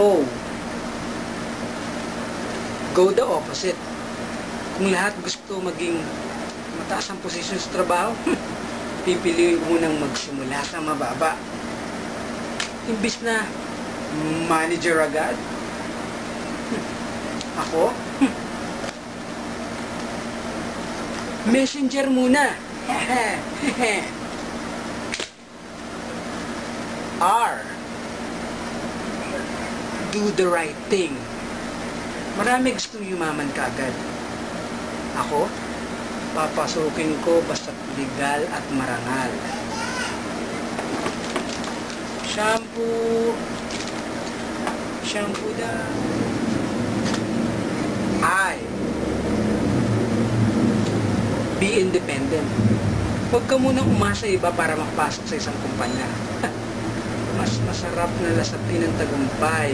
O, go the opposite. Kung lahat gusto maging mataas ang posisyon sa trabaho, pipiliin ko munang magsimula sa mababa. Imbis na manager agad. Ako? Messenger muna. R, do the right thing. Marami gustong yumaman kaagad. Ako, papasukin ko basta legal at marangal. Shampoo daw. I, be independent. Huwag ka munang umasa iba para makapasok sa isang kumpanya. Mas masarap na lasatin ng tagumpay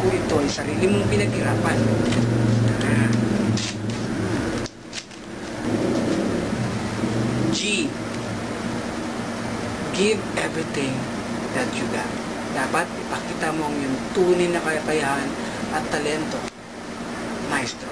kung ito ay sarili mong pinaghirapan. G, give everything that you got. Dapat ipakita mo ang iyong tunay na kakayahan at talento. Maestro.